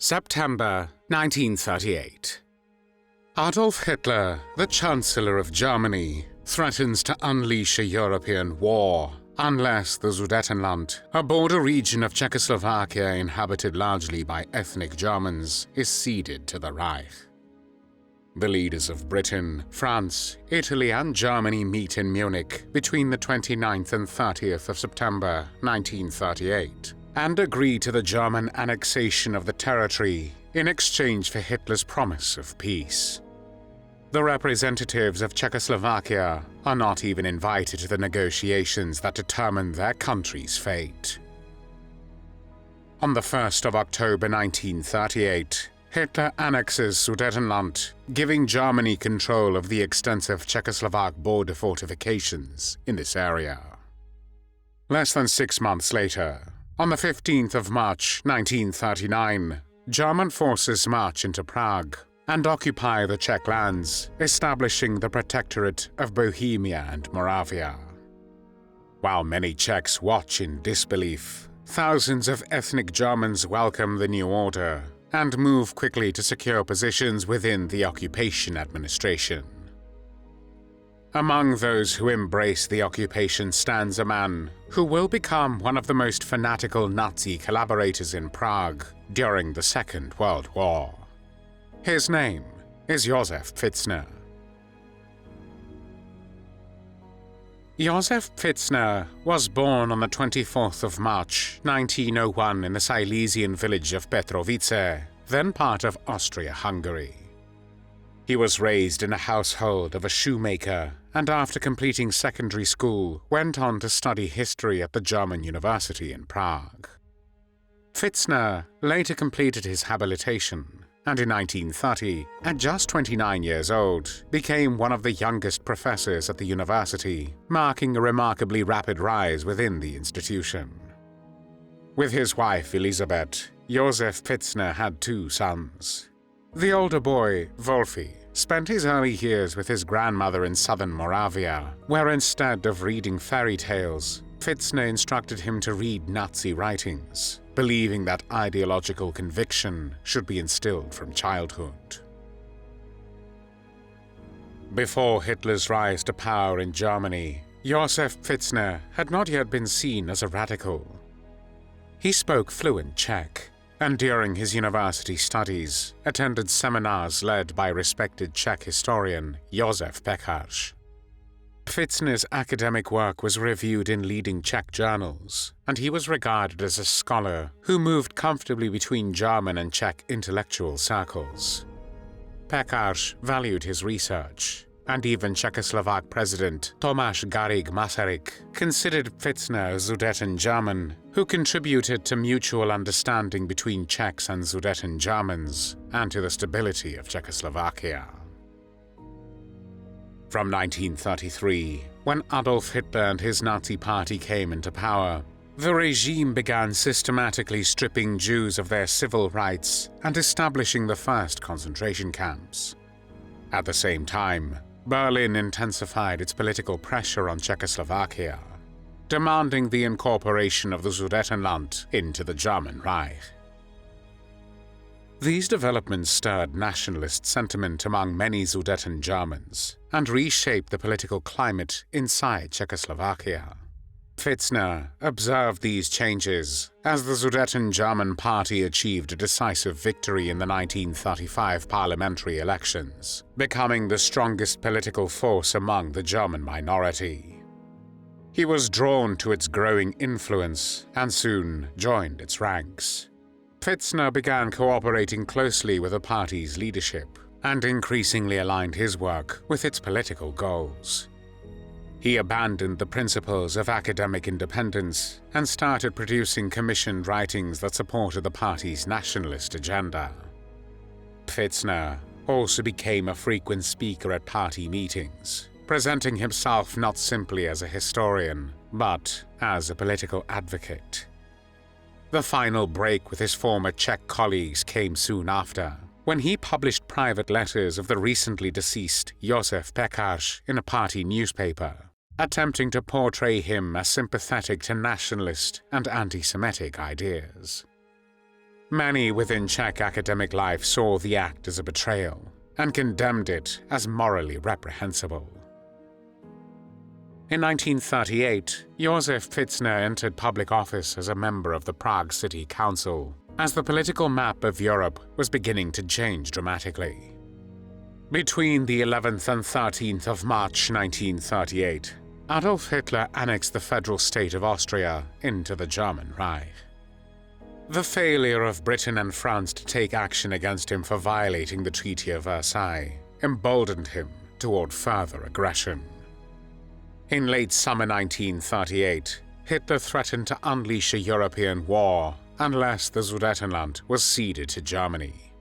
September 1938. Adolf Hitler, the Chancellor of Germany, threatens to unleash a European war unless the Sudetenland, a border region of Czechoslovakia inhabited largely by ethnic Germans, is ceded to the Reich. The leaders of Britain, France, Italy and Germany meet in Munich between the 29th and 30th of September 1938 and agree to the German annexation of the territory in exchange for Hitler's promise of peace. The representatives of Czechoslovakia are not even invited to the negotiations that determine their country's fate. On the 1st of October 1938, Hitler annexes Sudetenland, giving Germany control of the extensive Czechoslovak border fortifications in this area. Less than 6 months later, on the 15th of March 1939, German forces march into Prague and occupy the Czech lands, establishing the Protectorate of Bohemia and Moravia. While many Czechs watch in disbelief, thousands of ethnic Germans welcome the new order and move quickly to secure positions within the occupation administration. Among those who embrace the occupation stands a man who will become one of the most fanatical Nazi collaborators in Prague during the Second World War. His name is Josef Pfitzner. Josef Pfitzner was born on the 24th of March 1901 in the Silesian village of Petrovice, then part of Austria-Hungary. He was raised in a household of a shoemaker and after completing secondary school went on to study history at the German University in Prague. Pfitzner later completed his habilitation and in 1930, at just 29 years old, became one of the youngest professors at the university, marking a remarkably rapid rise within the institution. With his wife Elisabeth, Josef Pfitzner had 2 sons. The older boy, Wolfi, spent his early years with his grandmother in southern Moravia, where instead of reading fairy tales, Pfitzner instructed him to read Nazi writings, believing that ideological conviction should be instilled from childhood. Before Hitler's rise to power in Germany, Josef Pfitzner had not yet been seen as a radical. He spoke fluent Czech, and during his university studies, attended seminars led by respected Czech historian Josef Pfitzner. Pfitzner's academic work was reviewed in leading Czech journals, and he was regarded as a scholar who moved comfortably between German and Czech intellectual circles. Pekař valued his research, and even Czechoslovak President Tomáš Garrigue Masaryk considered Pfitzner a Sudeten German who contributed to mutual understanding between Czechs and Sudeten Germans and to the stability of Czechoslovakia. From 1933, when Adolf Hitler and his Nazi party came into power, the regime began systematically stripping Jews of their civil rights and establishing the first concentration camps. At the same time, Berlin intensified its political pressure on Czechoslovakia, demanding the incorporation of the Sudetenland into the German Reich. These developments stirred nationalist sentiment among many Sudeten Germans and reshaped the political climate inside Czechoslovakia. Pfitzner observed these changes as the Sudeten German Party achieved a decisive victory in the 1935 parliamentary elections, becoming the strongest political force among the German minority. He was drawn to its growing influence and soon joined its ranks. Pfitzner began cooperating closely with the party's leadership and increasingly aligned his work with its political goals. He abandoned the principles of academic independence and started producing commissioned writings that supported the party's nationalist agenda. Pfitzner also became a frequent speaker at party meetings, presenting himself not simply as a historian, but as a political advocate. The final break with his former Czech colleagues came soon after, when he published private letters of the recently deceased Josef Pekař in a party newspaper, attempting to portray him as sympathetic to nationalist and anti-Semitic ideas. Many within Czech academic life saw the act as a betrayal and condemned it as morally reprehensible. In 1938, Josef Pfitzner entered public office as a member of the Prague City Council, as the political map of Europe was beginning to change dramatically. Between the 11th and 13th of March 1938, Adolf Hitler annexed the federal state of Austria into the German Reich. The failure of Britain and France to take action against him for violating the Treaty of Versailles emboldened him toward further aggression. In late summer 1938, Hitler threatened to unleash a European war unless the Sudetenland was ceded to Germany.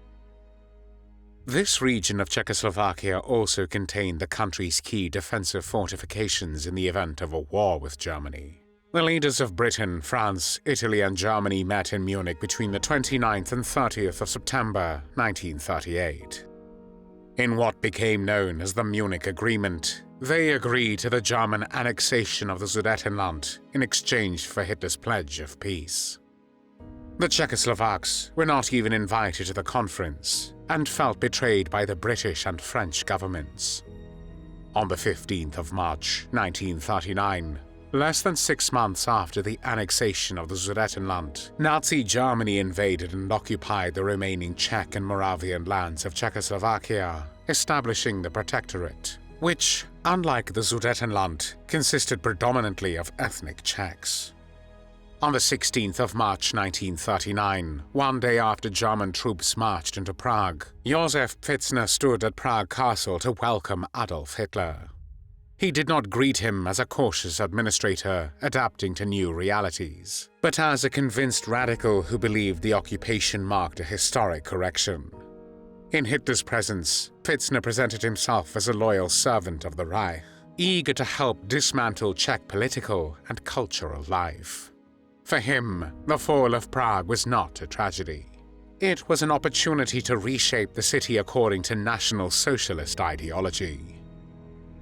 This region of Czechoslovakia also contained the country's key defensive fortifications in the event of a war with Germany. The leaders of Britain, France, Italy and Germany met in Munich between the 29th and 30th of September 1938. In what became known as the Munich Agreement, they agreed to the German annexation of the Sudetenland in exchange for Hitler's pledge of peace. The Czechoslovaks were not even invited to the conference and felt betrayed by the British and French governments. On the 15th of March 1939, less than 6 months after the annexation of the Sudetenland, Nazi Germany invaded and occupied the remaining Czech and Moravian lands of Czechoslovakia, establishing the Protectorate, which, unlike the Sudetenland, consisted predominantly of ethnic Czechs. On the 16th of March 1939, one day after German troops marched into Prague, Josef Pfitzner stood at Prague Castle to welcome Adolf Hitler. He did not greet him as a cautious administrator adapting to new realities, but as a convinced radical who believed the occupation marked a historic correction. In Hitler's presence, Pfitzner presented himself as a loyal servant of the Reich, eager to help dismantle Czech political and cultural life. For him, the fall of Prague was not a tragedy. It was an opportunity to reshape the city according to National Socialist ideology.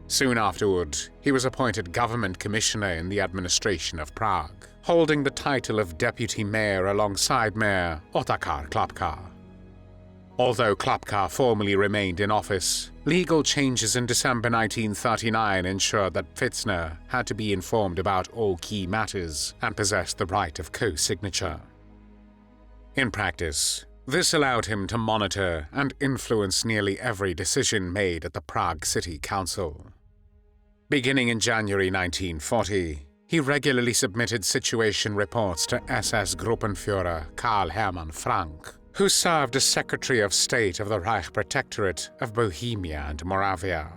Soon afterward, he was appointed government commissioner in the administration of Prague, holding the title of deputy mayor alongside Mayor Otakar Klapka. Although Klapka formally remained in office, legal changes in December 1939 ensured that Pfitzner had to be informed about all key matters and possessed the right of co-signature. In practice, this allowed him to monitor and influence nearly every decision made at the Prague City Council. Beginning in January 1940, he regularly submitted situation reports to SS Gruppenführer Karl Hermann Frank, who served as Secretary of State of the Reich Protectorate of Bohemia and Moravia.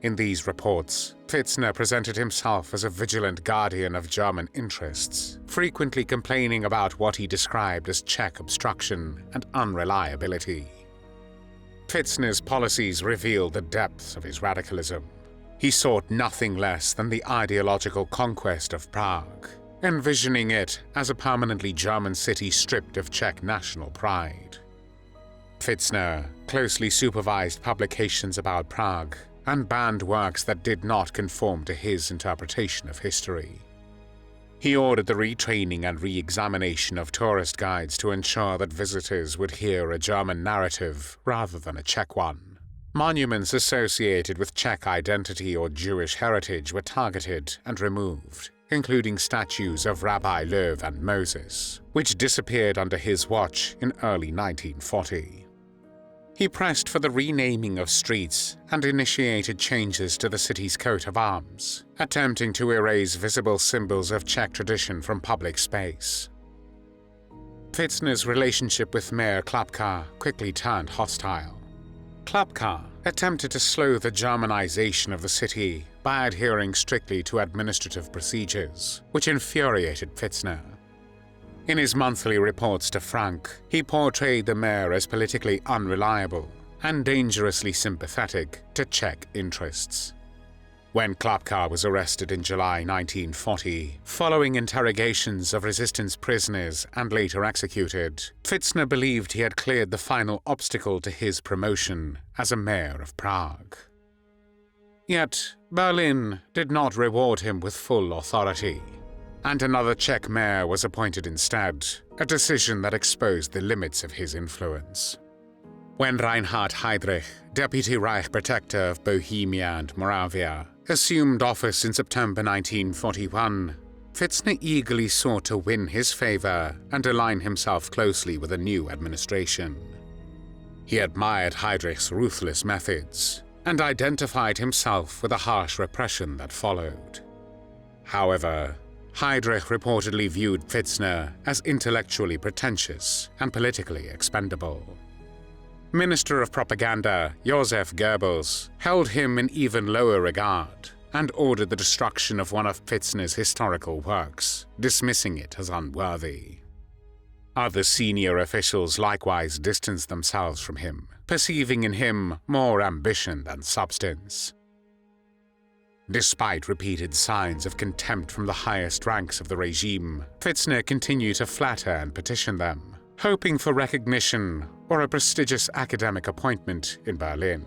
In these reports, Pfitzner presented himself as a vigilant guardian of German interests, frequently complaining about what he described as Czech obstruction and unreliability. Pfitzner's policies revealed the depths of his radicalism. He sought nothing less than the ideological conquest of Prague, envisioning it as a permanently German city stripped of Czech national pride. Pfitzner closely supervised publications about Prague and banned works that did not conform to his interpretation of history. He ordered the retraining and re-examination of tourist guides to ensure that visitors would hear a German narrative rather than a Czech one. Monuments associated with Czech identity or Jewish heritage were targeted and removed, including statues of Rabbi Löw and Moses, which disappeared under his watch in early 1940. He pressed for the renaming of streets and initiated changes to the city's coat of arms, attempting to erase visible symbols of Czech tradition from public space. Pfitzner's relationship with Mayor Klapka quickly turned hostile. Klapka attempted to slow the Germanization of the city by adhering strictly to administrative procedures, which infuriated Pfitzner. In his monthly reports to Frank, he portrayed the mayor as politically unreliable and dangerously sympathetic to Czech interests. When Klapka was arrested in July 1940, following interrogations of resistance prisoners and later executed, Pfitzner believed he had cleared the final obstacle to his promotion as a mayor of Prague. Yet, Berlin did not reward him with full authority. and another Czech mayor was appointed instead, a decision that exposed the limits of his influence. When Reinhard Heydrich, Deputy Reich Protector of Bohemia and Moravia, assumed office in September 1941, Pfitzner eagerly sought to win his favor and align himself closely with a new administration. He admired Heydrich's ruthless methods and identified himself with the harsh repression that followed. However, Heydrich reportedly viewed Pfitzner as intellectually pretentious and politically expendable. Minister of Propaganda Josef Goebbels held him in even lower regard and ordered the destruction of one of Pfitzner's historical works, dismissing it as unworthy. Other senior officials likewise distanced themselves from him, perceiving in him more ambition than substance. Despite repeated signs of contempt from the highest ranks of the regime, Pfitzner continued to flatter and petition them, hoping for recognition or a prestigious academic appointment in Berlin.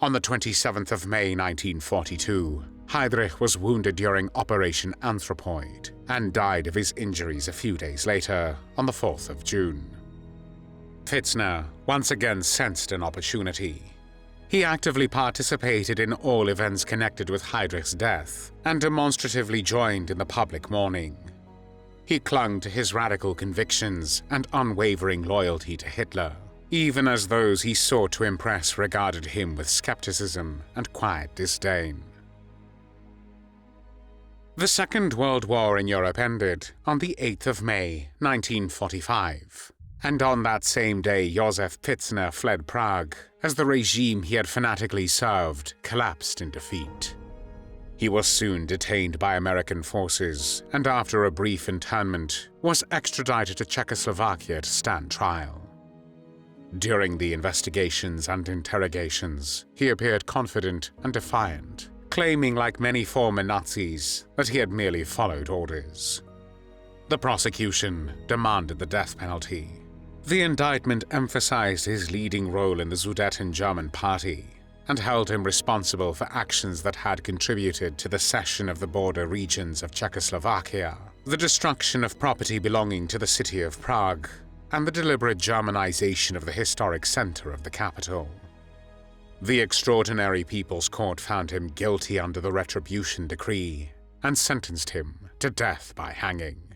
On the 27th of May 1942, Heydrich was wounded during Operation Anthropoid and died of his injuries a few days later, on the 4th of June. Pfitzner once again sensed an opportunity. He actively participated in all events connected with Heydrich's death and demonstratively joined in the public mourning. He clung to his radical convictions and unwavering loyalty to Hitler, even as those he sought to impress regarded him with skepticism and quiet disdain. The Second World War in Europe ended on the 8th of May, 1945, and on that same day Josef Pfitzner fled Prague as the regime he had fanatically served collapsed in defeat. He was soon detained by American forces and after a brief internment was extradited to Czechoslovakia to stand trial. During the investigations and interrogations, he appeared confident and defiant, claiming, like many former Nazis, that he had merely followed orders. The prosecution demanded the death penalty. The indictment emphasized his leading role in the Sudeten German Party and held him responsible for actions that had contributed to the cession of the border regions of Czechoslovakia, the destruction of property belonging to the city of Prague, and the deliberate Germanization of the historic center of the capital. The Extraordinary People's Court found him guilty under the Retribution Decree and sentenced him to death by hanging.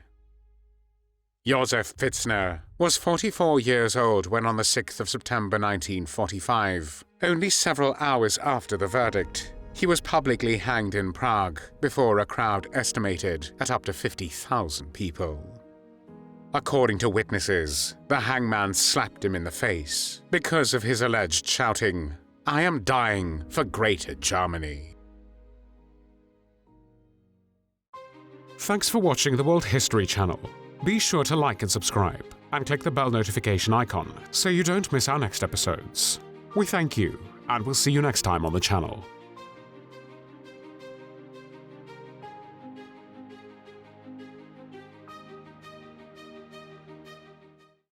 Josef Pfitzner was 44 years old when on the 6th of September 1945, only several hours after the verdict, he was publicly hanged in Prague before a crowd estimated at up to 50,000 people. According to witnesses, the hangman slapped him in the face because of his alleged shouting, "I am dying for Greater Germany." Thanks for watching the World History Channel. Be sure to like and subscribe, and click the bell notification icon so you don't miss our next episodes. We thank you, and we'll see you next time on the channel.